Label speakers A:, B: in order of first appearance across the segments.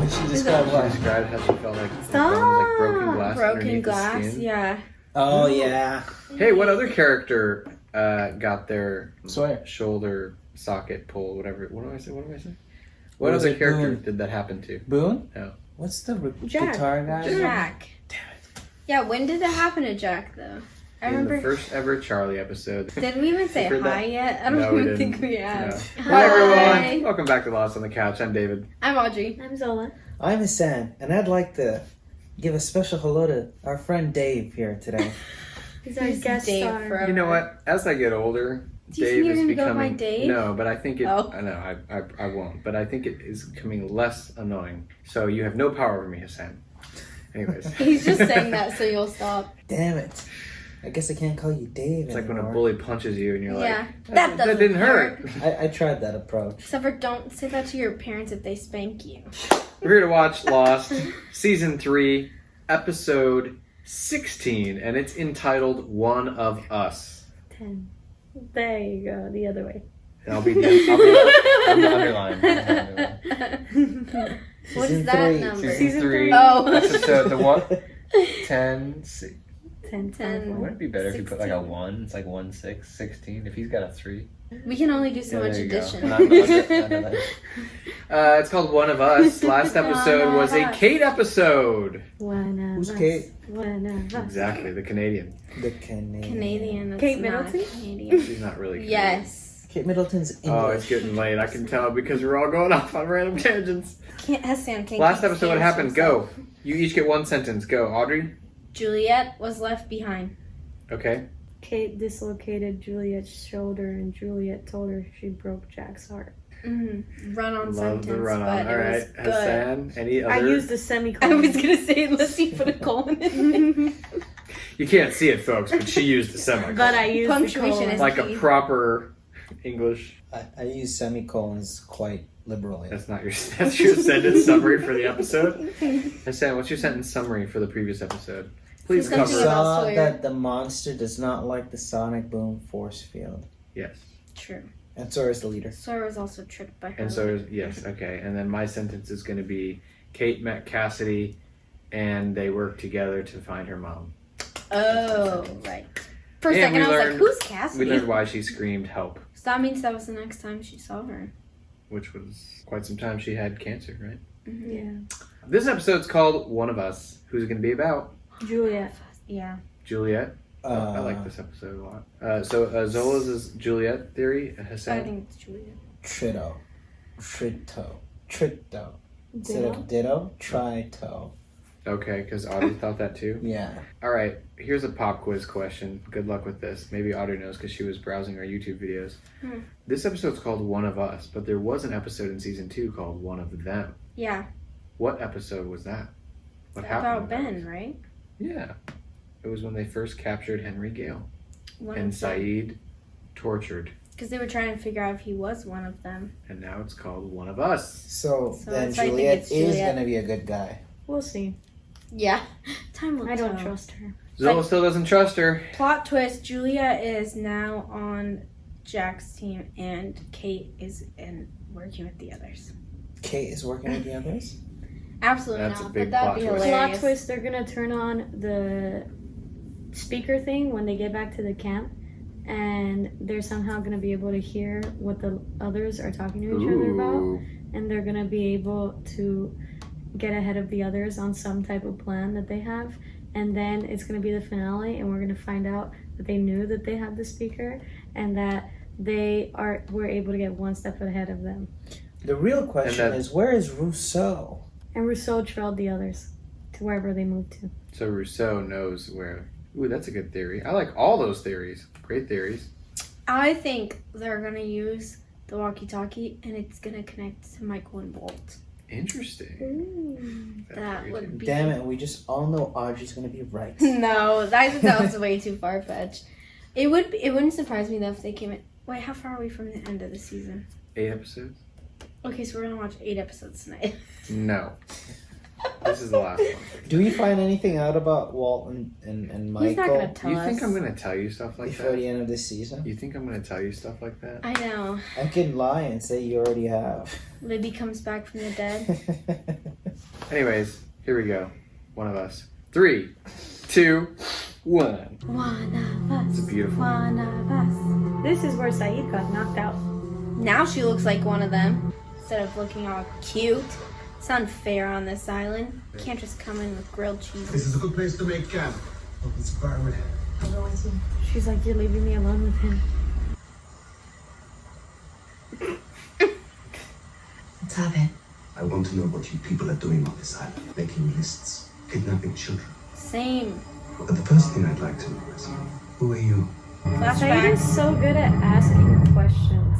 A: She described
B: She
A: what?
B: described how she felt like
C: Stop.
B: like broken glass
D: Broken
B: underneath
D: glass,
B: the skin.
D: yeah.
A: Oh yeah.
B: Hey, what other character got their
A: Sawyer.
B: shoulder socket pulled? Whatever. What do I say? What
A: Was
B: other
A: it
B: character
A: Boone?
B: did that happen to?
A: Boone?
B: No.
A: What's the
C: Jack.
A: guitar guy?
D: Jack.
A: Damn it.
D: Yeah, when did that happen to Jack, though? I
B: In
D: remember.
B: the first ever Charlie episode.
D: Did we even say
B: You heard
D: hi
B: that?
D: yet? I don't
B: No, we
D: even
B: didn't.
D: think we have.
B: No. Hi
D: Hi.
B: everyone. Welcome back to Lost on the Couch. I'm David.
D: I'm Audrey.
C: I'm Zola.
A: I'm Hassan, and I'd like to give a special hello to our friend Dave here today.
C: He's our
D: He's
C: guest
D: Dave
C: star.
D: forever.
B: You know what? As I get older,
D: Do you
B: Dave
D: think you're
B: is
D: gonna go
B: becoming.
D: by Dave?
B: No, but I think it.
D: Oh.
B: I know. I won't. But I think it is becoming less annoying. So you have no power over me, Hassan. Anyways,
D: He's just saying that so you'll stop.
A: Damn it. I guess I can't call you Dave
B: it's like when a
A: anymore.
B: bully punches you and you're
D: Yeah.
B: like,
D: That
B: that
D: doesn't
B: didn't hurt.
A: I tried that approach.
D: Except for don't say that to your parents if they spank you.
B: We're here to watch Lost, Season 3, Episode 16, and it's entitled One of Us.
C: 10. There you go, the other way.
B: And I'll be on the underline.
D: What
A: Season
D: is that
A: 3.
D: number?
C: Season 3.
D: Oh.
B: Episode, the what? 10.
C: 10.
B: Wouldn't it be better if you put like a
D: 16.
B: 1? It's like 1, 6, 16. If he's got a 3.
D: We can only do so much
B: there you go.
D: addition. It's
B: called One of Us. Last episode
D: One
B: was
D: of
B: a
D: Us.
B: Kate episode.
C: One of
A: Who's
C: us.
A: Kate?
C: One of us.
B: Exactly, the Canadian.
A: The Canadian.
D: Canadian. That's
C: Kate
D: not
C: Middleton?
D: Canadian.
B: She's not really Canadian.
D: Yes.
A: Kate Middleton's English.
B: Oh, it's getting late. I can tell because we're all going off on random tangents.
D: Hassan can't
B: Last
D: keep
B: episode, what
D: hands
B: happened?
D: himself.
B: Go. You each get one sentence. Go, Audrey.
D: Juliet was left behind.
B: Okay.
C: Kate dislocated Juliet's shoulder, and Juliet told her she broke Jack's heart.
D: Run-on
B: Love
D: sentence,
B: the run on.
D: but
B: All
D: it
B: right,
D: was good.
B: Hassan. Any other?
C: I used the
D: I
C: semicolon.
D: was gonna say unless you put a colon in it.
B: You can't see it, folks, but she used the semicolon.
C: But I used
D: Punctuation
C: the colon.
D: is-
B: Like a proper English.
A: I use semicolons quite liberally.
B: That's not your. That's your sentence summary for the episode. Hassan, what's your sentence summary for the previous episode? Please
D: Something
B: cover.
D: about
A: Saw
D: Sawyer.
A: that the monster does not like the sonic boom force field.
B: Yes.
D: True.
A: And Sawyer's the leader.
D: Sawyer was also tricked by her.
B: And so, yes, okay. And then my sentence is going to be Kate met Cassidy and they worked together to find her mom.
D: Oh, right. For a
B: And
D: second,
B: we
D: I was
B: learned-
D: like, who's
B: We
D: Cassidy?
B: learned why she screamed help,
D: So that means that was the next time she saw her.
B: which was quite some time she had cancer, right?
C: Yeah.
B: This episode's called One of Us. Who's it going to be about?
C: Juliet.
D: Yeah.
B: Juliet. I like this episode a lot. So Zola's is Juliet theory.
D: I
B: Hassan?
D: think it's Juliet.
A: Trito. Instead of ditto, trito.
B: Okay, because Audrey thought that too.
A: Yeah.
B: All right, here's a pop quiz question. Good luck with this. Maybe Audrey knows because she was browsing our YouTube videos. This episode's called One of Us, but there was an episode in season 2 called One of Them.
D: Yeah.
B: What episode was that? What happened?
D: About
B: with that?
D: Ben, right?
B: Yeah. It was when they first captured Henry Gale
D: One
B: and
D: of them.
B: Saeed tortured.
D: Because they were trying to figure out if he was one of them.
B: And now it's called One of Us.
A: So then
D: it's- I think
A: Juliet
D: it's
A: is
D: Juliet.
A: going to be a good guy.
C: We'll see.
D: Yeah. Time will
C: I don't
D: tell.
C: trust her.
B: Zola still doesn't trust her.
D: Plot twist, Julia is now on Jack's team and Kate is working with the others.
A: Kate is working with the others?
D: Absolutely
B: That's a
D: not,
B: big
D: but that'd be
B: plot twist.
D: hilarious.
C: Plot twist, they're gonna turn on the speaker thing when they get back to the camp, and they're somehow gonna be able to hear what the others are talking to each other about,
B: Ooh.
C: and they're gonna be able to get ahead of the others on some type of plan that they have, and then it's gonna be the finale, and we're gonna find out that they knew that they had the speaker, and that were able to get one step ahead of them.
A: The real question
B: that-
A: is, where is Rousseau?
C: And Rousseau trailed the others to wherever they moved to.
B: So Rousseau knows where. Ooh, that's a good theory. I like all those theories. Great theories.
D: I think they're going to use the walkie-talkie and it's going to connect to Michael and Walt.
B: Interesting. That's
D: That
B: crazy.
D: would be...
A: Damn it, we just all know Audrey's going to be right.
D: No, I think that was way too far-fetched. It wouldn't surprise me though if they came in... Wait, how far are we from the end of the season?
B: 8 episodes?
D: Okay, so we're going to watch 8 episodes tonight.
B: No. This is the last one.
A: Do we find anything out about Walt and Michael
D: He's not going to tell
B: You
D: us.
B: think I'm going to tell you stuff like
A: before
B: that?
A: the end of this season?
B: You think I'm going to tell you stuff like that?
D: I know.
A: I can lie and say you already have.
D: Libby comes back from the dead.
B: Anyways, here we go. One of us. 3, 2, 1.
D: One of us.
B: It's beautiful.
D: One of us.
C: This is where Saeed got knocked out.
D: Now she looks like one of them. Instead of looking all cute. It's unfair on this island. You can't just come in with grilled cheese.
E: This is a good place to make camp. This environment.
F: I'll go with you.
C: She's like, you're leaving me alone with him.
F: Let's have it.
E: I want to know what you people are doing on this island. Making lists, kidnapping children.
D: Same.
E: But the first thing I'd like to know is, who are you?
C: Saeed
D: Flashback.
C: is so good at asking questions.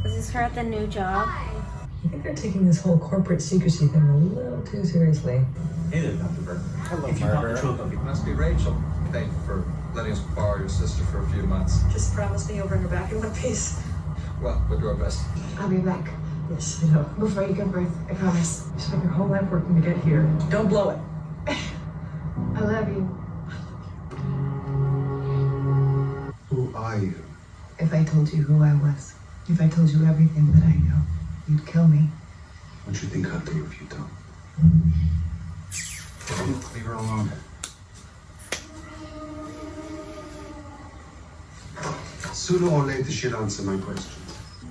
D: Is this her at the new job?
F: I think they're taking this whole corporate secrecy thing a little too seriously.
G: Hey there, Dr. Burke.
A: Hello,
G: If you want the
A: murderer.
G: truth of it, must be Rachel. Thank you for letting us borrow your sister for a few months.
F: Just promise me you'll bring her back in one piece.
G: Well, we'll do our best.
F: I'll be back. Yes, I know. Before you give birth, I promise. You spent your whole life working to get here. Don't blow it. I love you.
E: Who are you?
F: If I told you who I was, if I told you everything that I know, you'd kill me.
E: What you think I'll do if you don't? Leave her alone. Sooner or later, she'll answer my questions.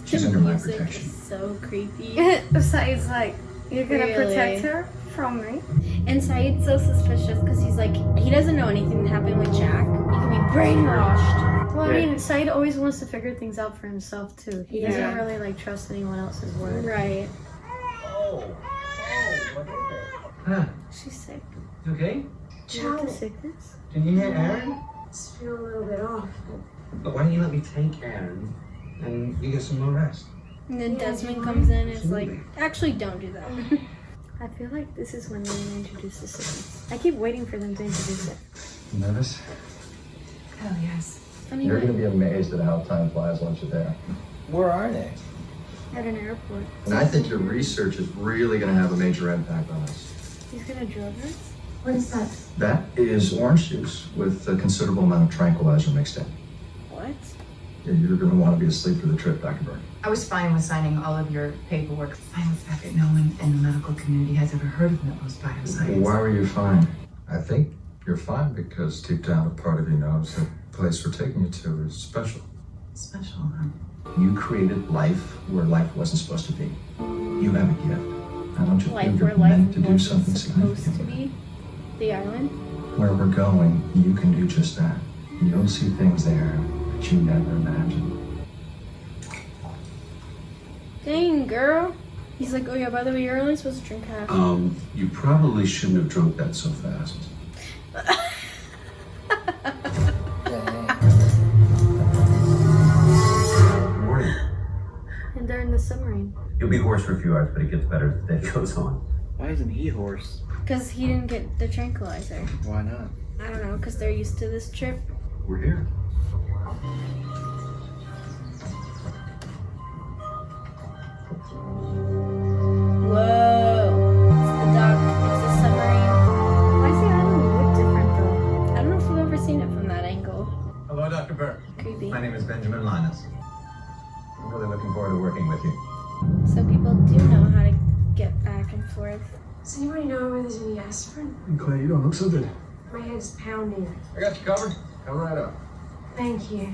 G: She's under my
D: Music
G: protection.
D: is so creepy.
C: Saeed's like, you're gonna
D: Really?
C: protect her from me?
D: And Saeed's so suspicious because he's like, he doesn't know anything that happened with Jack. He can be brainwashed.
C: Well, I
B: Yeah.
C: mean, Saeed always wants to figure things out for himself too. He
D: Yeah.
C: doesn't really like trust anyone else's word.
D: Right.
H: Oh, what is it?
F: Huh.
C: She's sick.
H: You okay?
C: You like the sickness?
H: Did you hear Aaron?
F: Just feel a little bit off.
H: But why don't you let me take Aaron and you get some more rest?
D: And then Desmond comes in and is like,
H: Absolutely.
D: actually, don't do that.
C: I feel like this is when they're gonna introduce the sickness. I keep waiting for them to introduce it.
G: Nervous?
F: Hell yes.
D: Funny
G: You're
D: enough,
G: going to be amazed at how time flies once you're there.
A: Where are they?
C: At an airport.
G: And I think your research is really going to have a major impact on us.
C: He's gonna drug her?
F: What is that?
G: That is orange juice with a considerable amount of tranquilizer mixed in.
D: what?
G: You're going to want to be asleep for the trip, Dr. Burke.
F: I was fine with signing all of your paperwork. Fine with the fact that no one in the medical community has ever heard of Miller's bioscience.
G: Why were you fine? I think you're fine because deep down a part of you knows that the place we're taking you to is special.
F: Special, huh?
G: You created life where life wasn't supposed to be. You have a gift. I want you to
D: Life
G: feel
D: where
G: you're
D: life
G: meant to do
D: wasn't
G: something
D: supposed to
G: significant.
D: be. The island.
G: Where we're going, you can do just that. You'll see things there that you never imagined.
D: Dang, girl. He's like, oh yeah, by the way, you're only supposed to drink half.
E: You probably shouldn't have drunk that so fast.
G: Morning.
C: And they're in the submarine.
I: You'll be hoarse for a few hours, but it gets better as the day goes on.
B: Why isn't he hoarse?
D: Because he didn't get the tranquilizer.
B: Why not?
D: I don't know, because they're used to this trip.
E: We're here.
D: Whoa. It's the dock. It's the submarine.
C: Why does the island look different though?
D: I don't know if you've ever seen it from that angle.
I: Hello, Dr. Burke.
D: Creepy.
I: My name is Benjamin Linus. I'm really looking forward to working with you.
D: So people do know how to get back and forth.
F: Does anybody know where there's any aspirin?
E: Claire, you don't look so good.
F: My head's pounding.
I: I got you covered. Come right up.
F: Thank you.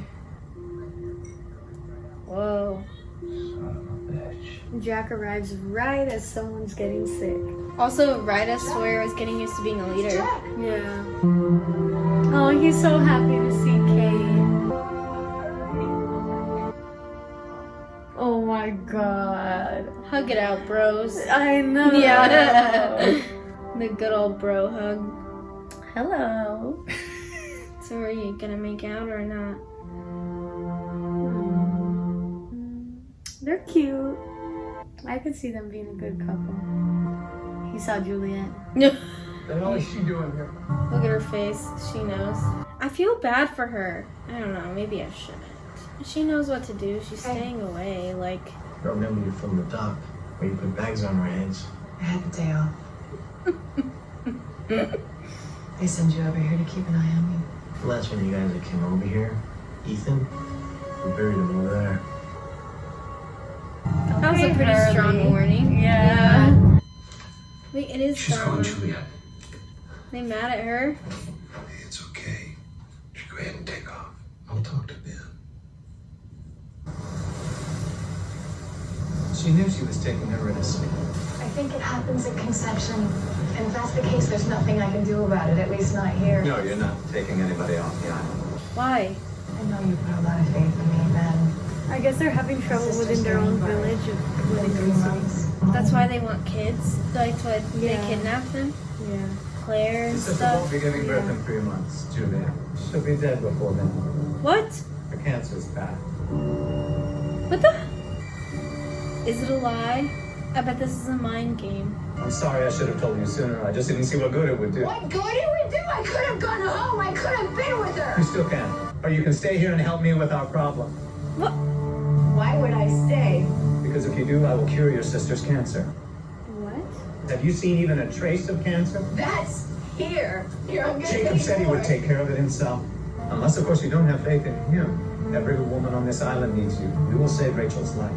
D: Whoa.
I: Son of a bitch.
C: Jack arrives right as someone's getting sick.
D: Also, Ryda Sawyer is getting used to being a leader.
C: Yeah. Oh, he's so happy to see Kate. Oh my god.
D: Hug it out, bros.
C: I know.
D: Yeah. The good old bro hug.
C: Hello.
D: So are you gonna make out or not?
C: They're cute. I could see them being a good couple. He saw Juliet.
H: What the hell is she doing here?
D: Look at her face. She knows. I feel bad for her. I don't know. Maybe I shouldn't. She knows what to do. She's staying away. Like,
I: I remember you from the dock where you put bags on our heads.
F: I had the day off. They send you over here to keep an eye on me.
I: The last one of you guys that came over here, Ethan, we buried him over there.
D: that was a pretty strong warning.
C: Yeah.
D: Wait, it is is
E: She's
D: Dharma.
E: calling Juliet.
D: They mad at her?
E: It's okay. Just go ahead and take off. I'll talk to Ben.
H: She knew she was taking a risk.
F: I think it happens at conception. And if that's the case, there's nothing I can do about it, at least not here.
H: No, you're not taking anybody off the island.
D: Why?
F: I know you put a lot of faith in me, Ben.
C: I guess they're having trouble within their own village of
F: Within
C: living
F: 3
C: in the city.
F: months.
D: That's why they want kids? That's why they
C: Yeah.
D: kidnap them?
C: Yeah.
D: Claire
H: She
D: and
H: said she won't
D: stuff?
H: be giving birth in 3 months, Juliet. She'll be dead before then.
D: What?
H: Her cancer's bad.
D: What the? Is it a lie? I bet this is a mind game.
H: I'm sorry I should have told you sooner. I just didn't see what good it would do.
F: What good it would do? I could have gone home. I could have been with her.
H: You still can. Or you can stay here and help me with our problem.
D: What?
F: Why would I stay?
H: Because if you do, I will cure your sister's cancer.
C: What?
H: Have you seen even a trace of cancer?
F: That's here. Here, I'm gonna
H: Jacob said he would take care of it himself. Unless, of course, you don't have faith in him. Every woman on this island needs you. We will save Rachel's life.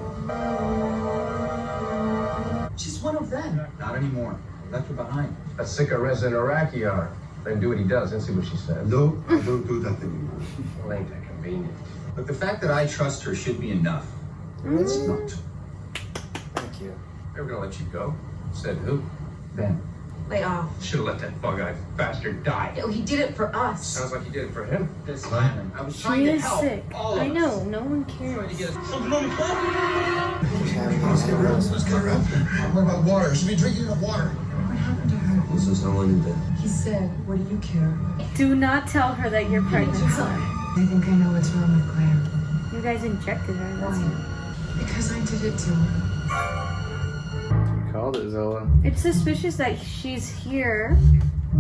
F: She's one of them.
G: Not anymore. Left her behind. A sicker resident Iraqi are. Let him do what he does and see what she says.
E: No, I don't do that anymore.
G: Well, ain't that convenient?
J: Look, the fact that I trust her should be enough.
E: It's not.
A: Thank you.
G: They were gonna let you go. Said who? Ben.
F: Lay off.
J: Should have let that bug-eyed bastard die.
F: No, he did it for us.
G: Sounds like you did it for him.
J: This island. I was trying
D: She
J: to
D: is
J: help
D: sick.
J: all of
D: I
J: us.
D: know, no one cares.
J: Trying to get us something on the plate.
E: Let's get her up. What about water? Should be drinking enough water.
F: What happened to her?
E: This is how I did that.
F: He said, what do you care?
C: Do not tell her that you're pregnant, son.
F: I think I know what's wrong with Claire.
C: You guys injected her. That's
F: Why? Because I did it to her.
B: You called it, Zola.
C: It's suspicious that she's here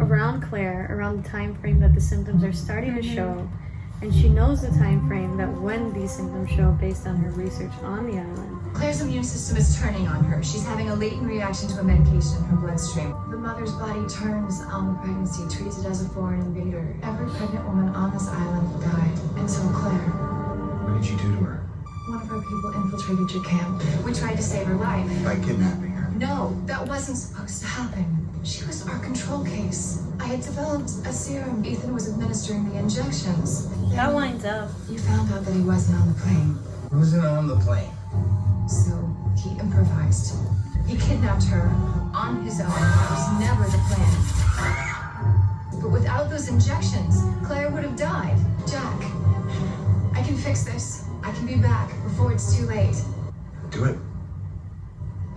C: around Claire, around the time frame that the symptoms are starting to show, and she knows the time frame that when these symptoms show based on her research on the island.
F: Claire's immune system is turning on her. She's having a latent reaction to a medication in her bloodstream. The mother's body turns on the pregnancy, treats it as a foreign invader. Every pregnant woman on this island died, until Claire.
E: What did you do to her?
F: One of her people infiltrated your camp. We tried to save her life.
E: By kidnapping her.
F: No, that wasn't supposed to happen. She was our control case. I had developed a serum. Ethan was administering the injections.
D: That lines up.
F: You found out that he wasn't on the plane.
J: Who wasn't on the plane?
F: So he improvised. He kidnapped her on his own. That was never the plan. But without those injections, Claire would have died. Jack, I can fix this. I can be back before it's too late.
E: Do it.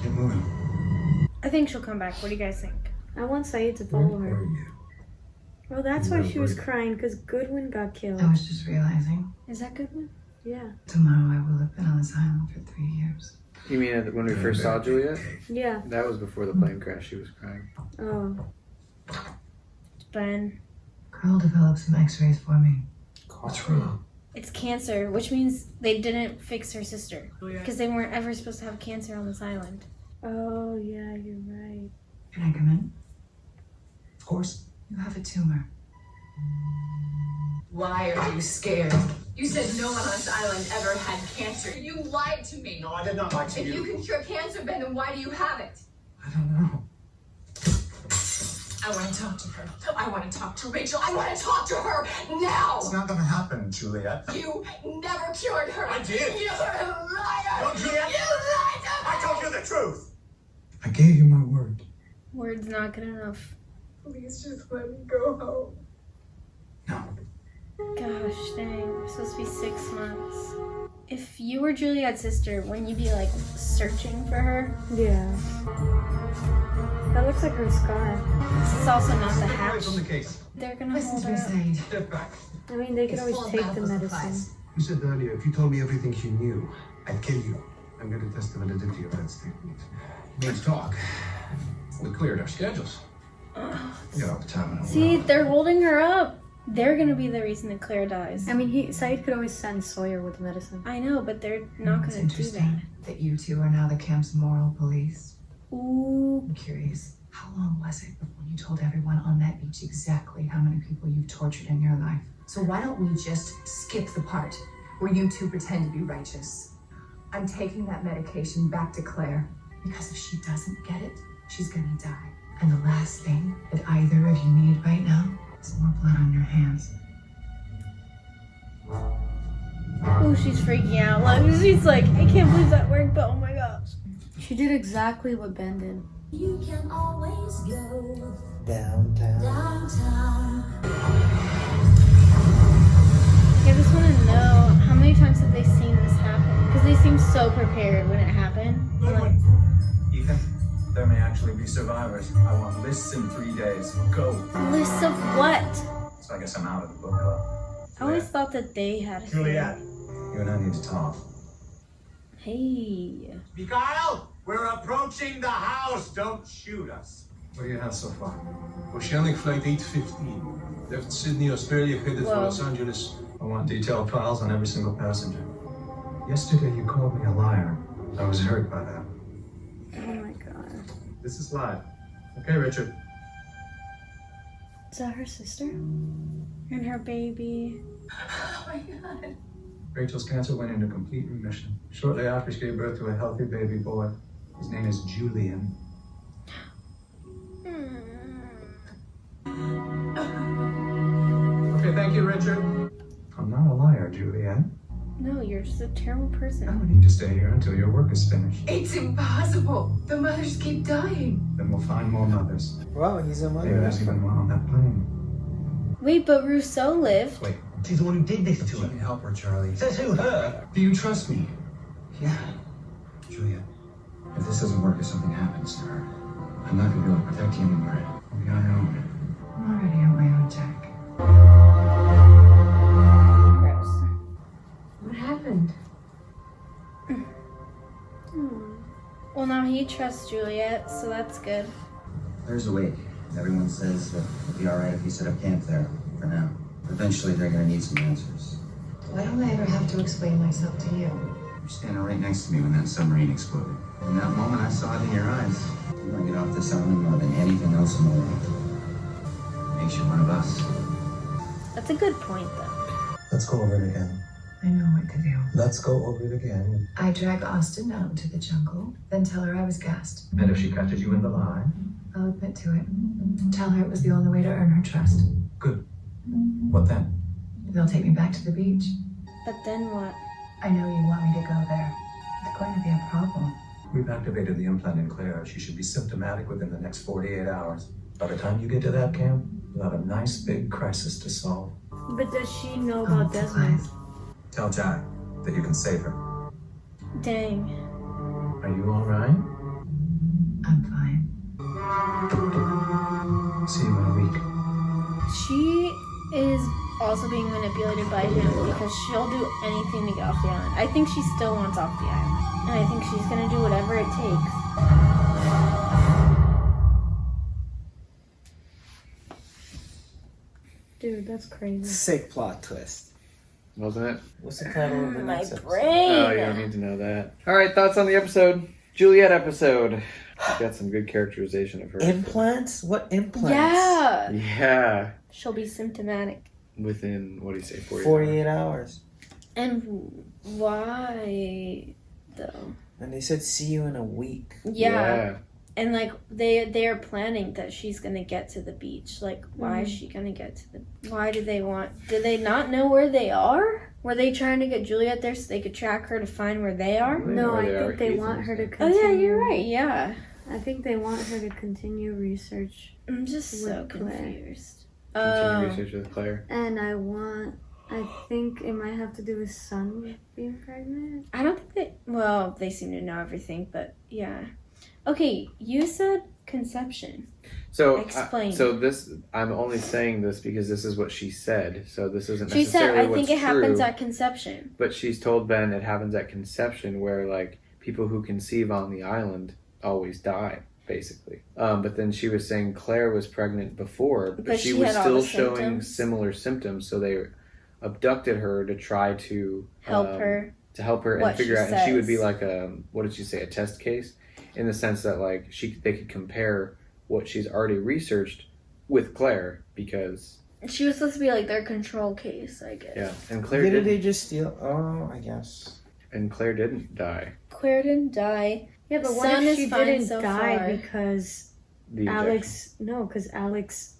E: Get moving.
D: I think she'll come back. What do you guys think?
C: I want Saeed to follow
E: Where
C: her.
E: are you?
C: Well, that's why she was crying, because Goodwin got killed.
F: I was just realizing.
D: Is that good one?
C: Yeah.
F: Tomorrow I will have been on this island for 3 years.
B: You mean when we first saw Juliet?
C: Yeah.
B: That was before the plane crash. She was crying.
C: Oh.
D: Ben.
F: Carl developed some x-rays for me.
E: What's wrong?
D: It's cancer, which means they didn't fix her sister. Because they weren't ever supposed to have cancer on this island.
C: Oh, yeah, you're right.
F: Can I come in?
E: Of course.
F: You have a tumor. Why are you scared? You said no one on this island ever had cancer. You lied to me.
H: No, I did not lie to
F: If you can cure cancer, Ben, then why do you have it?
H: I don't know.
F: I want to talk to her. I want to talk to Rachel. I want to talk to her now.
E: It's not gonna happen, Juliet.
F: You never cured her.
E: I did.
F: You're a liar.
E: No, Juliet.
F: You lied to me.
E: I told you the truth. I gave you my word.
D: Word's not good enough.
F: Please just let me go home.
E: No.
D: Gosh dang, we're supposed to be 6 months. If you were Juliet's sister, wouldn't you be like searching for her?
C: Yeah. That looks like her scar.
D: This is also not the
H: Step away
D: hatch.
H: from the case.
D: They're gonna
F: Listen
D: hold
F: to
D: her
F: me,
D: up.
F: Said.
H: Step back.
C: I mean, they could
F: It's
C: always
F: full of
C: take the
F: medical
C: medicine.
F: supplies.
E: You said earlier, if you told me everything she knew, I'd kill you. I'm gonna test the validity of that statement.
J: Let's talk. We cleared our schedules.
E: You got all the time in the
D: See,
E: world.
D: they're holding her up. They're gonna be the reason that Claire dies.
C: I mean, Saeed could always send Sawyer with the medicine.
D: I know, but they're not
F: It's
D: gonna do that.
F: interesting that you two are now the camp's moral police.
D: Ooh,
F: I'm curious, how long was it before you told everyone on that beach exactly how many people you've tortured in your life? So why don't we just skip the part where you two pretend to be righteous? I'm taking that medication back to Claire because if she doesn't get it, she's gonna die. And the last thing that either of you need right now is more blood on your hands.
D: Oh, she's freaking out. Like, she's like, I can't believe that worked, but oh my gosh.
C: She did exactly what Ben did.
K: You can always go
A: Downtown.
D: I just want to know, how many times have they seen this happen? Because they seem so prepared when it happened. Like,
H: Ethan, there may actually be survivors. I want lists in 3 days. Go.
D: lists of what?
H: So I guess I'm out of the book club.
D: I always thought that they had a
H: Juliet, you and I need to talk.
D: Hey.
J: Mikhail, we're approaching the house. Don't shoot us.
E: What do you have so far?
G: Oceanic Flight 815. Left Sydney, Australia, headed for
D: Whoa.
G: Los Angeles.
E: I want detailed files on every single passenger. Yesterday you called me a liar. I was hurt by that.
C: Oh my god.
H: This is live. Okay, Richard.
C: Is that her sister?
D: And her baby.
F: Oh my god.
E: Rachel's cancer went into complete remission. Shortly after, she gave birth to a healthy baby boy. His name is Julian.
H: Okay, thank you, Richard.
E: I'm not a liar, Juliet.
D: No, you're just a terrible
E: I
D: person.
E: don't need to stay here until your work is finished.
F: It's impossible. The mothers keep dying.
E: Then we'll find more mothers.
A: Wow, he's a
E: Maybe
A: mother.
E: there's even one on that plane.
D: Wait, but Rousseau lived.
E: Wait,
H: She's the one who did this to
E: let me help her, Charlie.
H: Says who, her?
E: Do you trust me?
G: Yeah.
E: Juliet,
G: If this doesn't work, if something happens to her, I'm not gonna be able to protect you anymore.
E: I'll be on your own.
F: I'm already on my own, Jack.
D: Gross.
F: What happened?
D: Well, now he trusts Juliet, so that's good.
I: There's a wake. Everyone says that it'll be alright if you set up camp there for now. Eventually, they're gonna need some answers.
F: Why don't I ever have to explain myself to you?
I: You're standing right next to me when that submarine exploded. In that moment, I saw it in your eyes. You want to get off this island more than anything else in the world. It makes you one of us.
D: That's a good point, though.
E: Let's go over it again.
F: I know what to do.
E: Let's go over it again.
F: I drag Austin out into the jungle, then tell her I was gassed.
E: And if she catches you in the lie?
F: I'll admit to it. Tell her it was the only way to earn her trust.
E: Good. What then?
F: They'll take me back to the beach.
D: But then what?
F: I know you want me to go there. It's going to be a problem.
E: We've activated the implant in Claire. She should be symptomatic within the next 48 hours. By the time you get to that camp, you'll have a nice big crisis to solve.
C: But does she know about Desmond?
E: Tell Jack that you can save her.
D: Dang.
E: Are you all right?
F: I'm fine.
E: See you in a week.
D: She is also being manipulated by him because she'll do anything to get off the island. I think she still wants off the island. And I think she's gonna do whatever it takes.
C: Dude, that's crazy.
A: Sick plot twist.
B: Wasn't it?
A: What's the title of the
D: My
A: next episode?
D: brain.
B: Oh, you don't need to know that. All right, thoughts on the episode? Juliet episode. Got some good characterization of her.
A: Implants? What implants?
D: Yeah.
B: Yeah.
D: She'll be symptomatic.
B: Within, what do you say,
A: 48 hours.
D: And why, though?
A: And they said, see you in a week.
D: Yeah. And like they are planning that she's gonna get to the beach. Like, why is she gonna get to the? Why do they not know where they are? Were they trying to get Juliet there so they could track her to find where they are?
C: No, I think they want her to continue.
D: Oh yeah, you're right. Yeah.
C: I think they want her to continue research.
D: I'm just so
C: with Claire.
D: confused.
B: Continue research with Claire.
C: And I think it might have to do with Sun being pregnant.
D: I don't think they seem to know everything, but yeah. Okay, you said conception.
B: So,
D: Explain.
B: I'm only saying this because this is what she said. So this isn't
D: She said,
B: necessarily
D: I think
B: what's
D: it happens
B: true,
D: at conception.
B: But she's told Ben it happens at conception, where like people who conceive on the island always die, basically. But then she was saying Claire was pregnant before, but she was
D: had all
B: still
D: the
B: showing
D: symptoms.
B: similar symptoms. So they abducted her to try to
D: Help her.
B: to help her
D: what
B: and figure
D: she
B: out. And she would be
D: says.
B: like a, what did she say, a test case, in the sense that like they could compare what she's already researched with Claire, because
D: She was supposed to be like their control case, I guess.
B: yeah, and Claire
A: Didn't
B: didn't,
A: they just steal? Oh, I guess.
B: and Claire didn't die.
D: Claire didn't die.
C: Yeah, but
D: Sun
C: what if
D: is
C: she
D: fine
C: didn't
D: so
C: die
D: far.
C: because
B: the injection.
C: Alex, no, because Alex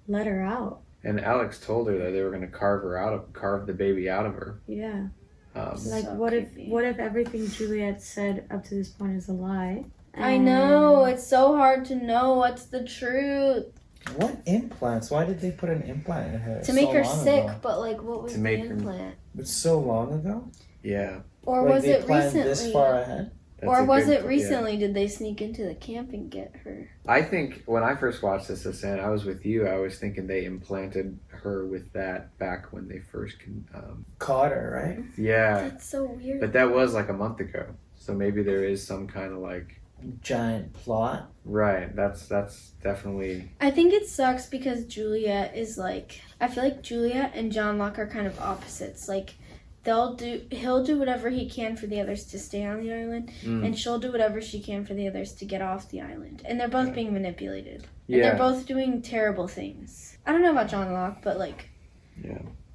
C: let her out.
B: And Alex told her that they were going to carve the baby out of her.
C: Yeah. Like,
D: So
C: what
D: creepy.
C: if everything Juliet said up to this point is a lie?
D: I know, it's so hard to know what's the truth.
A: What implants? Why did they put an implant in her?
D: To make her
A: long
D: sick,
A: ago?
D: but like, what was
B: To
D: the
B: make her-
D: implant?
A: It's so long ago.
B: Yeah.
D: Or
A: Like,
D: was
A: they
D: it
A: planned
D: recently?
A: this far ahead?
B: That's
D: Or
B: a
D: was
B: good-
D: it recently? Did they sneak into the camp and get her?
B: I think when I first watched this, Hassan, I was with you. I was thinking they implanted her with that back when they first
A: Caught her, right?
B: Yeah.
D: That's so weird.
B: But that was like a month ago. So maybe there is some kind of like
A: Giant plot.
B: right. That's definitely
D: I think it sucks because Juliet is like, I feel like Juliet and John Locke are kind of opposites. Like, he'll do whatever he can for the others to stay on the island, and she'll do whatever she can for the others to get off the island. And they're both being manipulated. And they're both doing terrible things. I don't know about John Locke, but like,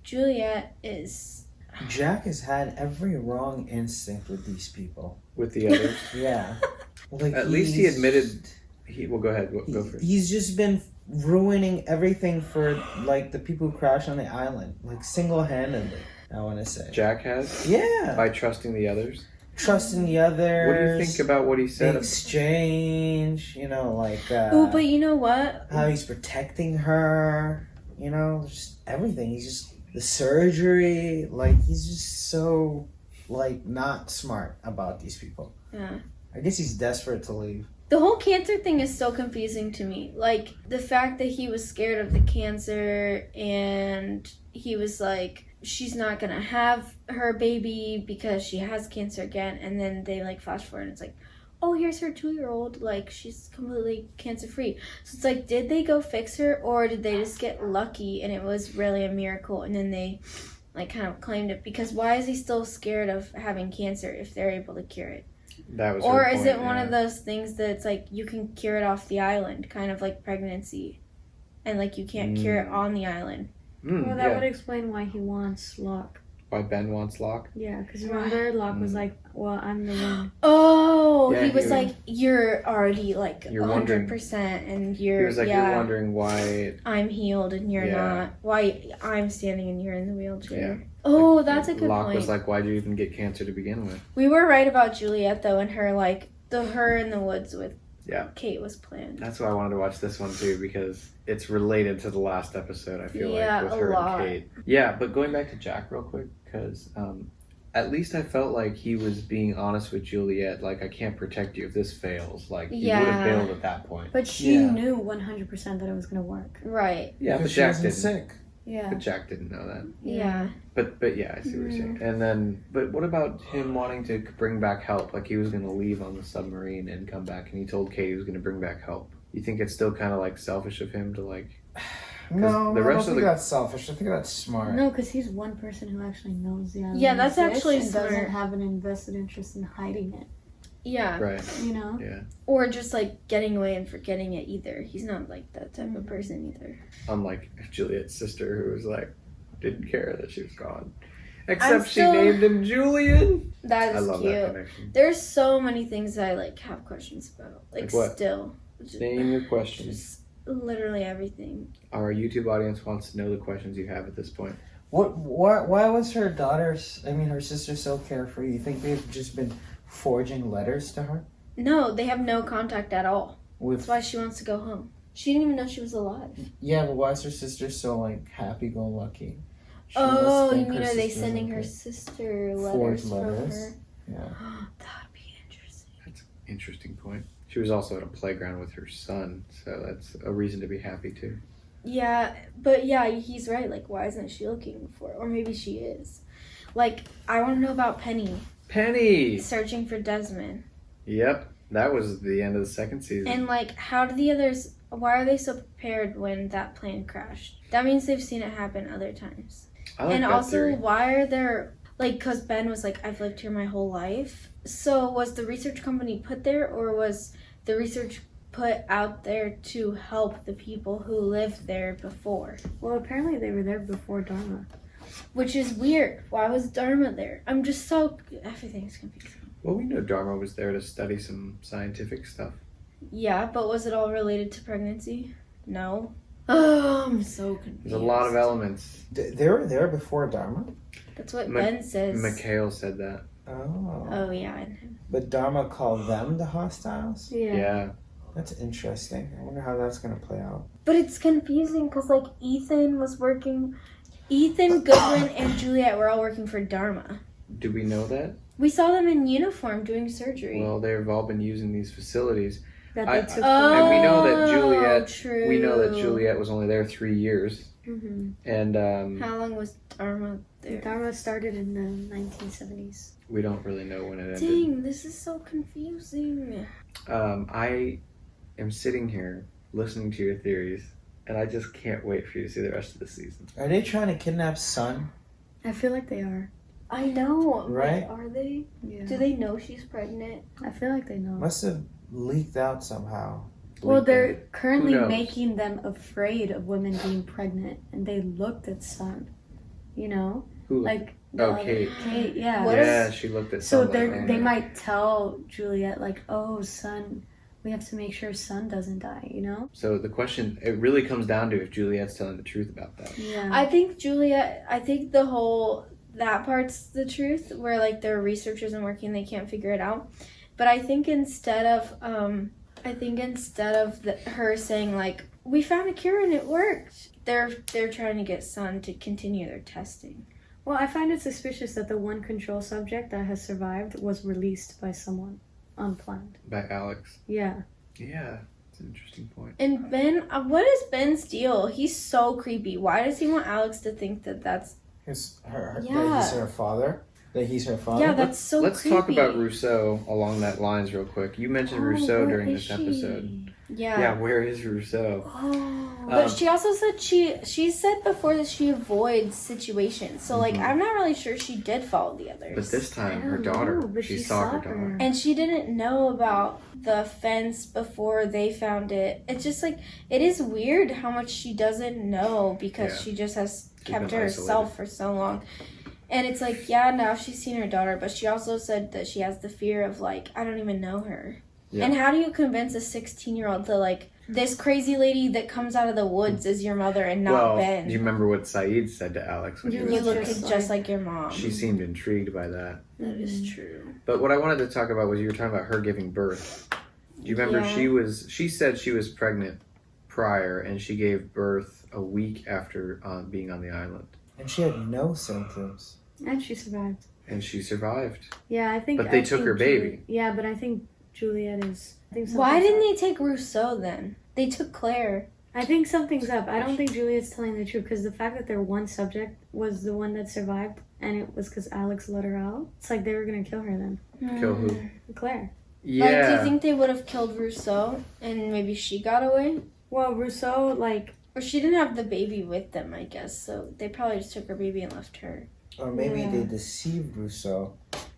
D: Juliet is.
A: Jack has had every wrong instinct with these people.
B: with the others.
A: Yeah. Like,
B: At least he admitted well go ahead. Go for it.
A: He's just been ruining everything for like the people who crash on the island, like single-handedly. I want to say.
B: Jack has?
A: Yeah.
B: By trusting the others?
A: Trusting the others.
B: What do you think about what he said?
A: The exchange, you know, like
D: Oh, but you know what?
A: how he's protecting her, you know, just everything. He's just the surgery, like he's just so like not smart about these people.
D: Yeah.
A: I guess he's desperate to leave.
D: The whole cancer thing is so confusing to me. Like, the fact that he was scared of the cancer and he was like, she's not gonna have her baby because she has cancer again. And then they like flash forward and it's like, oh, here's her 2-year-old. Like, she's completely cancer free. So it's like, did they go fix her or did they just get lucky and it was really a miracle and then they like kind of claimed it? Because why is he still scared of having cancer if they're able to cure it?
B: That was
D: Or
B: her
D: is
B: point,
D: it one
B: yeah.
D: of those things that it's like you can cure it off the island, kind of like pregnancy, and like you can't cure it on the island?
C: Well, that would explain why he wants Locke.
B: Why Ben wants Locke?
C: Yeah, because remember, Locke was like, well, I'm the one.
D: Oh,
B: Yeah,
D: he was
B: he-
D: like, you're already like
B: You're wondering-
D: 100%, and
B: He
D: you're
B: was like,
D: yeah,
B: you're wondering why
D: I'm healed and you're
B: Yeah.
D: not. Why I'm standing and you're in the wheelchair. Oh, that's a good
B: Locke
D: point.
B: was like, why'd you even get cancer to begin with?
D: We were right about Juliet though, and her like her in the woods with Kate was planned.
B: That's why I wanted to watch this one too, because it's related to the last episode, I feel
D: Yeah,
B: like, with
D: a
B: her
D: lot.
B: and Kate. Yeah, but going back to Jack real quick, because at least I felt like he was being honest with Juliet, like, I can't protect you if this fails. Like, he would have bailed at that point.
C: But she
A: Yeah.
C: knew 100% that it was going to work.
D: Right.
B: Yeah, but
A: Because she
B: Jack
A: wasn't
B: didn't.
A: sick.
D: Yeah.
B: But Jack didn't know that.
D: Yeah.
B: But yeah, I see what you're saying. And then, but what about him wanting to bring back help? Like, he was going to leave on the submarine and come back, and he told Kate he was going to bring back help. You think it's still kind of like selfish of him to like?
A: No,
B: the
A: I
B: rest
A: don't
B: of
A: think
B: the-
A: that's selfish. I think that's smart.
C: No, because he's one person who actually knows the island.
D: Yeah, that's
C: exists
D: actually
C: and doesn't
D: smart.
C: have an invested interest in hiding it.
D: Yeah.
B: Right.
C: You know?
B: Yeah.
D: Or just like getting away and forgetting it either. He's not like that type of person either.
B: Unlike Juliet's sister, who was like, didn't care that she was gone. Except
D: still-
B: she named him Julian.
D: That
B: I
D: is
B: love
D: cute.
B: that connection.
D: There's so many things that I like have questions about. Like
B: Like what?
D: still.
B: Name your questions.
D: Just literally everything.
B: Our YouTube audience wants to know the questions you have at this point.
A: Why was her her sister so carefree? You think they've just been forging letters to her?
D: No, they have no contact at all.
A: With
D: That's why she wants to go home. She didn't even know she was alive.
A: Yeah, but why is her sister so like happy-go-lucky? She
D: Oh,
A: must
D: you
A: think
D: mean
A: her
D: are they
A: sister's
D: sending her
A: okay.
D: sister
A: Forged
D: letters from
A: letters.
D: her?
A: Yeah.
D: That would be interesting.
B: Interesting point. She was also at a playground with her son, so that's a reason to be happy too.
D: Yeah, but yeah, he's right. Like, why isn't she looking for it? Or maybe she is. Like, I want to know about Penny
B: Penny!
D: searching for Desmond.
B: Yep, that was the end of the second season.
D: And, like, how do the others... Why are they so prepared when that plane crashed? That means they've seen it happen other times.
B: I like
D: And
B: that
D: also,
B: theory.
D: why are there... Like, because Ben was like, I've lived here my whole life. So, was the research company put there, or was the research put out there to help the people who lived there before?
C: Well, apparently they were there before Dharma.
D: Which is weird. Why was Dharma there? I'm just so... Everything's confusing.
B: Well, we know Dharma was there to study some scientific stuff.
D: Yeah, but was it all related to pregnancy? No. Oh, I'm so confused.
B: There's a lot of elements.
A: They were there before Dharma?
D: That's what Ben says.
B: Mikhail said that.
A: Oh.
D: Oh, yeah. And him.
A: But Dharma called them the hostiles?
B: Yeah.
A: That's interesting. I wonder how that's going to play out.
D: But it's confusing because, like, Ethan, Goodwin, and Juliet were all working for Dharma.
B: Do we know that?
D: We saw them in uniform doing surgery.
B: Well, they've all been using these facilities.
C: That they took
B: and we know that Juliet.
D: True.
B: We know that Juliet was only there 3 years.
C: Mm-hmm.
B: And
D: how long was Dharma there?
C: Dharma started in the 1970s.
B: We don't really know when it ended.
D: Dang, this is so confusing.
B: I am sitting here listening to your theories, and I just can't wait for you to see the rest of the season.
A: Are they trying to kidnap Sun?
C: I feel like they are.
D: I know.
A: Right?
D: Like, are they?
C: Yeah.
D: Do they know she's pregnant?
C: I feel like they know.
A: Must have leaked out somehow.
C: Well, they're
B: Who
C: currently
B: knows?
C: making them afraid of women being pregnant, and they looked at Sun. You know,
B: Who?
C: like
B: Kate.
C: Kate, yeah.
D: What
B: Yeah, she looked at.
C: So
B: something.
C: they might tell Juliet like, "Oh, Sun, we have to make sure Sun doesn't die." You know?
B: So the question, it really comes down to if Juliet's telling the truth about that.
C: Yeah.
D: I think that part's the truth, where like their research isn't working, they can't figure it out. But I think instead of her saying like, we found a cure and it worked, they're trying to get Sun to continue their testing.
C: Well, I find it suspicious that the one control subject that has survived was released by someone unplanned.
B: By Alex.
C: Yeah.
B: Yeah, it's an interesting point.
D: And Ben, what is Ben's deal? He's so creepy. Why does he want Alex to think that that's...
A: That he's her father? That he's her father?
D: Yeah, that's so
B: Let's
D: creepy.
B: talk about Rousseau along that lines real quick. You mentioned Rousseau during this episode.
D: Yeah,
B: where is Rousseau?
D: But she also said she said before that she avoids situations. So like I'm not really sure she did follow the others.
B: But this time her daughter, she saw her daughter.
D: And she didn't know about the fence before they found it. It's just like it is weird how much she doesn't know because she just has kept to herself for so long. And it's like, yeah, now she's seen her daughter, but she also said that she has the fear of like, I don't even know her. Yeah. And how do you convince a 16-year-old to like, this crazy lady that comes out of the woods is your mother and not Ben?
B: Do you remember what Saeed said to Alex? When
D: you look just like your mom.
B: She seemed intrigued by that.
D: That is true.
B: But what I wanted to talk about was you were talking about her giving birth. Do you remember she said she was pregnant prior and she gave birth a week after being on the island.
A: And she had no symptoms.
C: And she survived.
B: And she survived.
C: Yeah, I think.
B: But they took her baby.
C: Yeah, but I think Juliet is.
D: Why didn't they take Rousseau then? They took Claire.
C: I think something's up. I don't think Juliet's telling the truth because the fact that their one subject was the one that survived and it was because Alex let her out. It's like they were gonna kill her then.
B: Kill who?
C: Claire.
B: Yeah.
D: Like, do you think they would have killed Rousseau and maybe she got away?
C: Well, Rousseau
D: or she didn't have the baby with them, I guess. So they probably just took her baby and left her.
A: Or maybe they deceived Rousseau,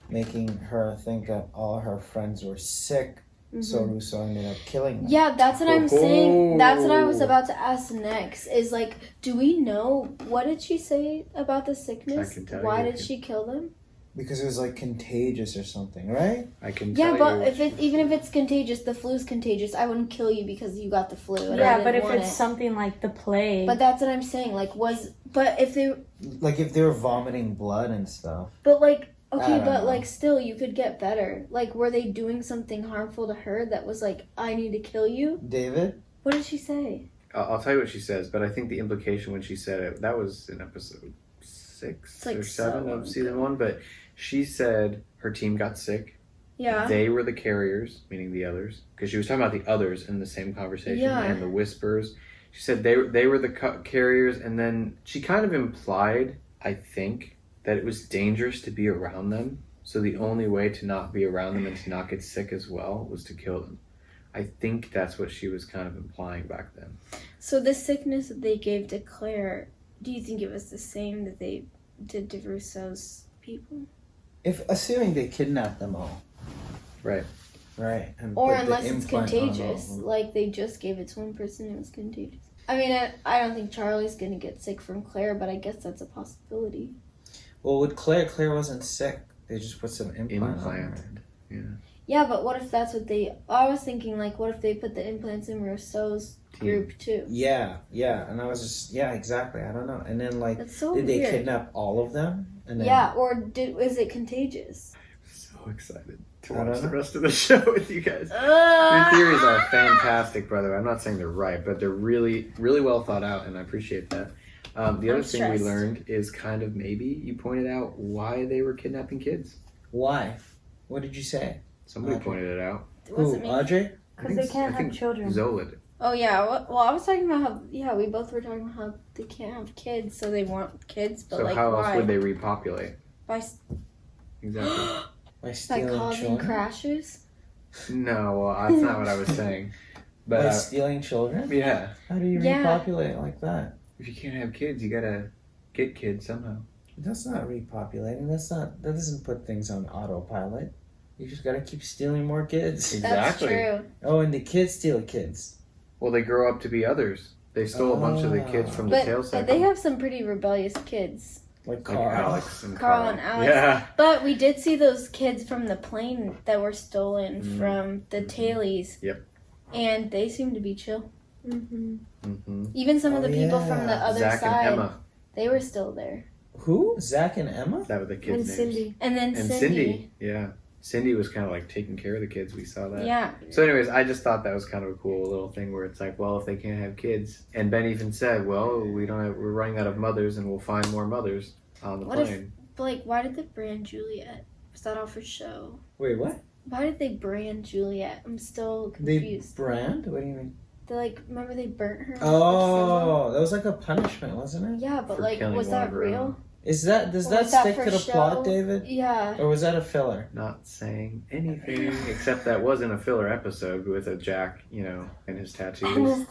A: making her think that all her friends were sick. So Rousseau ended up killing them.
D: Yeah, that's what I'm saying. That's what I was about to ask next. Is like, do we know what did she say about the sickness?
B: I can tell
D: Why
B: you.
D: did she kill them?
A: Because it was like contagious or something, right?
B: I can tell
D: Yeah, but
B: you.
D: even if it's contagious, the flu's contagious. I wouldn't kill you because you got the flu. And
C: yeah, but if it's something like the plague.
D: But that's what I'm saying. Like, if they
A: were vomiting blood and stuff.
D: But like. Okay, but
A: know.
D: like still, you could get better. Like, were they doing something harmful to her that was like, I need to kill you?
A: David?
D: What did she say?
B: I'll tell you what she says, but I think the implication when she said it, that was in episode 6 or 7 of season 1, but she said her team got sick.
D: Yeah.
B: They were the carriers, meaning the others, because she was talking about the others in the same conversation and the whispers. She said they were the carriers, and then she kind of implied, I think, that it was dangerous to be around them. So the only way to not be around them and to not get sick as well was to kill them. I think that's what she was kind of implying back then.
D: So the sickness that they gave to Claire, do you think it was the same that they did to Rousseau's people?
A: Assuming they kidnapped them all.
B: Right.
A: Right. And
D: or unless it's contagious. Like they just gave it to one person and it was contagious. I mean, I don't think Charlie's going to get sick from Claire, but I guess that's a possibility.
A: Well, with Claire wasn't sick. They just put some implant on her.
D: Yeah, but what if that's what they... I was thinking, like, what if they put the implants in Rousseau's group, too?
A: Yeah, and I was just, yeah, exactly, I don't know. And then, like,
D: That's so
A: did they
D: weird.
A: kidnap all of them? And then,
D: Yeah, or is it contagious?
B: So excited to
A: I don't
B: watch the
A: know.
B: rest of the show with you guys. Your theories are fantastic, brother. I'm not saying they're right, but they're really, really well thought out, and I appreciate that. The other thing we
D: stressed.
B: learned is kind of maybe you pointed out why they were kidnapping kids.
A: Why? What did you say?
B: Somebody
A: Audrey.
B: pointed it out.
D: Was
A: Who,
D: it me?
A: Audrey?
C: Because they can't have children.
B: Zola did.
D: Oh, yeah. Well, I was talking about how... Yeah, we both were talking about how they can't have kids, so they want kids, but,
B: So
D: like,
B: how
D: why?
B: else would they repopulate?
D: By
B: Exactly.
A: By stealing
D: causing
A: children?
D: crashes?
B: No, well, that's not what I was saying.
A: By
B: But
A: stealing children?
B: yeah,
A: How do you
D: Yeah.
A: repopulate like that?
B: if you can't have kids, you gotta get kids somehow.
A: That's not repopulating. That doesn't put things on autopilot. You just gotta keep stealing more kids.
D: That's
B: Exactly.
D: true.
A: Oh, and the kids steal kids.
B: Well, they grow up to be others. They stole a bunch of the kids from the tail
D: But
B: cycle.
D: they have some pretty rebellious kids.
A: Like
B: like
A: Carl.
B: Alex and
D: Carl and Alex.
B: Yeah.
D: But we did see those kids from the plane that were stolen from the tailies.
B: Yep.
D: And they seem to be chill.
C: Mm-hmm.
B: Mm-hmm.
D: Even some of the people from the
A: yeah.
D: other
B: Zach
D: side,
B: and Emma.
D: they were still there.
A: Who? Zach and Emma?
B: That were the
C: And
B: kids' names.
C: Cindy.
D: And then
B: And Cindy. Yeah. Cindy was kind of like taking care of the kids. We saw that.
D: Yeah.
B: So, anyways, I just thought that was kind of a cool little thing where it's like, well, if they can't have kids, and Ben even said, well, we're running out of mothers, and we'll find more mothers on the
D: What if-
B: plane.
D: Blake, why did they brand Juliet? Was that all for show?
A: Wait, what?
D: Why did they brand Juliet? I'm still
A: They
D: confused.
A: brand? What do you mean?
D: They like, remember they burnt her?
A: Oh, that was like a punishment, wasn't it?
D: Yeah, but
B: For
D: like,
B: killing
D: was
B: one
D: that
B: of her own.
D: real?
A: Does that
D: Was
A: stick
D: that
A: to
D: for
A: the
D: show?
A: plot, David?
D: Yeah.
A: Or was that a filler?
B: Not saying anything, except that wasn't a filler episode with a Jack, and his tattoos.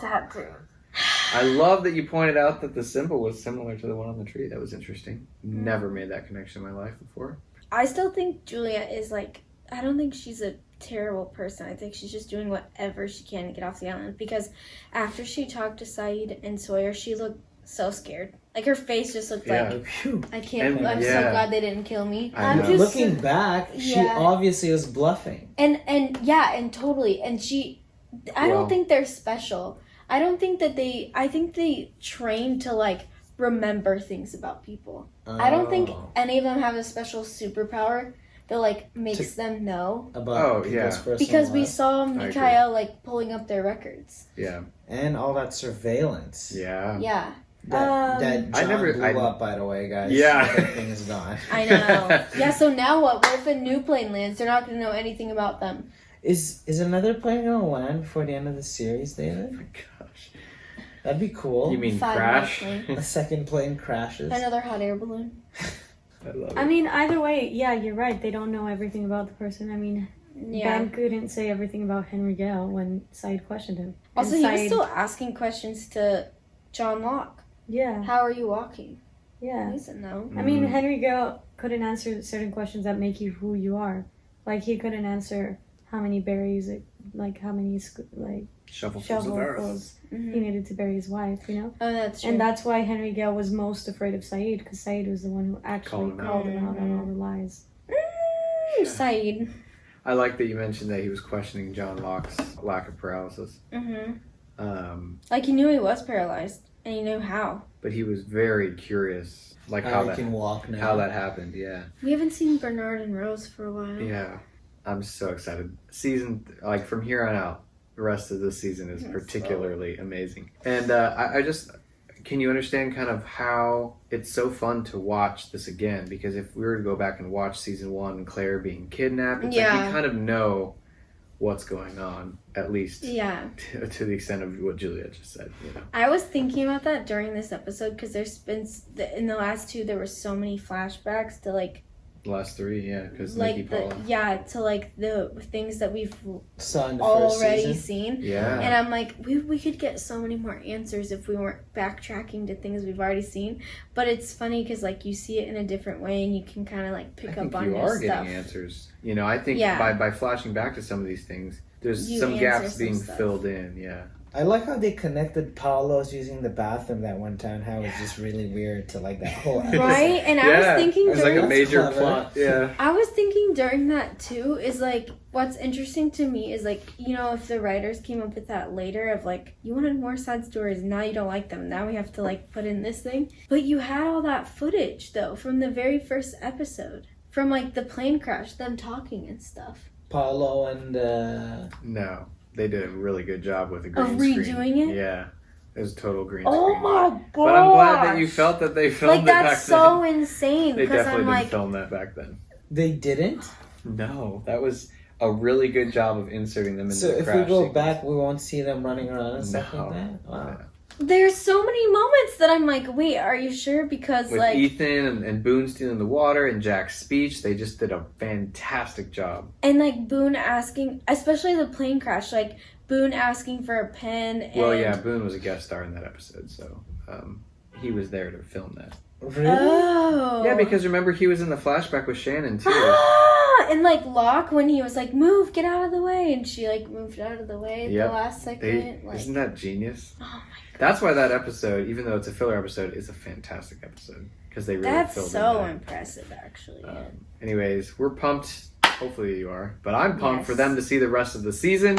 B: I love that you pointed out that the symbol was similar to the one on the tree. That was interesting. Never made that connection in my life before.
D: I still think Juliet is like, I don't think she's a terrible person. I think she's just doing whatever she can to get off the island. Because after she talked to Saeed and Sawyer, she looked so scared. Like her face just looked like,
A: Phew.
D: I can't,
B: And-
D: I'm so
B: yeah.
D: glad they didn't kill me.
B: I
D: I'm
B: know.
D: just
A: Looking back, she
D: Yeah.
A: obviously was bluffing.
D: And yeah, and totally. And I
B: Well-
D: don't think they're special. I don't think that I think they train to like remember things about people. I don't think
A: Oh.
D: any of them have a special superpower that like makes them know.
A: About
B: Oh, yeah.
A: people's personal
D: Because we
A: life.
D: saw
B: agree.
D: Mikhail like pulling up their records.
B: Yeah.
A: And all that surveillance.
B: Yeah.
D: Yeah,
A: That
B: I
A: John
B: never-
A: blew
B: I-
A: up, by the way, guys.
B: Yeah.
A: That thing is gone.
D: I know. Yeah, so now what? What if a new plane lands? They're not going to know anything about them.
A: Is another plane gonna land before the end of the series, David?
B: Oh my gosh.
A: That'd be cool.
B: You mean
D: 5
B: crash?
D: minutes
A: A second plane crashes?
D: Another hot air balloon.
B: I love it.
C: I mean, either way, yeah, you're right. They don't know everything about the person. I mean,
D: Yeah.
C: Ben couldn't say everything about Henry Gale when Saeed questioned him.
D: Also,
C: And
D: he was
C: Saeed-
D: still asking questions to John Locke.
C: Yeah,
D: How are you walking?
C: yeah.
D: He said no.
C: I mean, Henry Gale couldn't answer certain questions that make you who you are. Like, he couldn't answer how many berries, like, how many, like,
B: Shovelfuls of earth.
C: shovelfuls
D: Mhm.
C: he needed to bury his wife, you know?
D: Oh, that's true.
C: And that's why Henry Gale was most afraid of Saeed, because Saeed was the one who actually
B: Called him
C: called him out on all the lies.
D: Saeed.
B: I like that you mentioned that he was questioning John Locke's lack of paralysis.
D: Mm-hmm. Like, he knew he was paralyzed, and he knew how.
B: But he was very curious, like how
A: he
B: that
A: can walk now.
B: how that happened. Yeah,
D: We haven't seen Bernard and Rose for a while.
B: yeah. I'm so excited. Season like from here on out, the rest of the season is particularly amazing. And I just can you understand kind of how it's so fun to watch this again? Because if we were to go back and watch season 1, Claire being kidnapped, it's like
D: Yeah.
B: you kind of know what's going on, at least
D: Yeah.
B: to the extent of what Juliet just said.
D: I was thinking about that during this episode, because there's been, in the last 2, there were so many flashbacks to, like,
B: The last 3, yeah, because
D: like
B: Nikki
D: the
B: Paula.
D: to like the things that we've
A: Saw in the first
D: already
A: season.
D: seen.
B: Yeah.
D: And I'm like, we could get so many more answers if we weren't backtracking to things we've already seen. But it's funny because like you see it in a different way, and you can kind of like pick
B: I think
D: up on
B: you
D: new
B: are
D: stuff.
B: getting answers. I think
D: Yeah.
B: by flashing back to some of these things, there's
D: You
B: some
D: answer
B: gaps
D: some
B: being
D: stuff.
B: filled in. Yeah.
A: I like how they connected Paolo's using the bathroom that one time. How it was just really weird to like that whole episode.
D: Right? And I was thinking
B: it's like a
D: during
B: major
A: That's
B: plot. Yeah.
D: I was thinking during that too is like what's interesting to me is like, you know, if the writers came up with that later of like you wanted more side stories, now you don't like them, now we have to like put in this thing. But you had all that footage though from the very first episode. From like the plane crash, them talking and stuff.
A: Paolo and
B: No, they did a really good job with the
D: Of
B: green
D: redoing
B: screen.
D: it?
B: Yeah, it was total green
D: Oh
B: screen.
D: my god!
B: But I'm glad that you felt that they filmed
D: like
B: it back
D: that's so
B: then.
D: insane
B: They
D: because
B: definitely
D: I'm
B: didn't
D: like,
B: film that back then.
A: they didn't.
B: No, that was a really good job of inserting them into
A: So
B: the
A: if
B: crash
A: we go
B: sequence.
A: back, we won't see them running around and stuff
B: No.
A: like that. Wow.
D: there's so many moments that I'm like, wait, are you sure? Because
B: With
D: like,
B: Ethan and Boone stealing the water and Jack's speech, they just did a fantastic job.
D: and like Boone asking, especially the plane crash, like Boone asking for a pen. And,
B: Well, yeah, Boone was a guest star in that episode, so he was there to film that.
A: Really?
D: Oh.
B: Yeah, because remember he was in the flashback with Shannon too.
D: And like Locke when he was like, move, get out of the way, and she like moved out of the way at
B: Yep.
D: the last second. Like,
B: Isn't that genius?
D: oh my
B: That's why that episode, even though it's a filler episode, is a fantastic episode because they really
D: That's
B: filled
D: so
B: in that.
D: impressive, actually.
B: Anyways, we're pumped. Hopefully you are, but I'm pumped
D: Yes.
B: for them to see the rest of the season.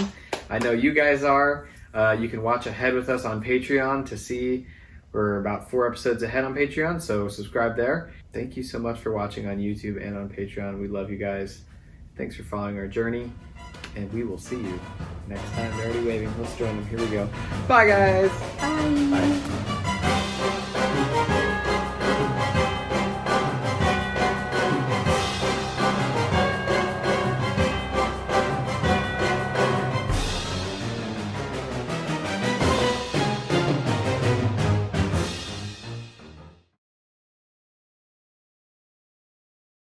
B: I know you guys are. You can watch ahead with us on Patreon to see. We're about 4 episodes ahead on Patreon, so subscribe there. Thank you so much for watching on YouTube and on Patreon. We love you guys. Thanks for following our journey, and we will see you next time. They're already waving. Let's join them. Here we go. Bye, guys.
D: Bye.
B: Bye.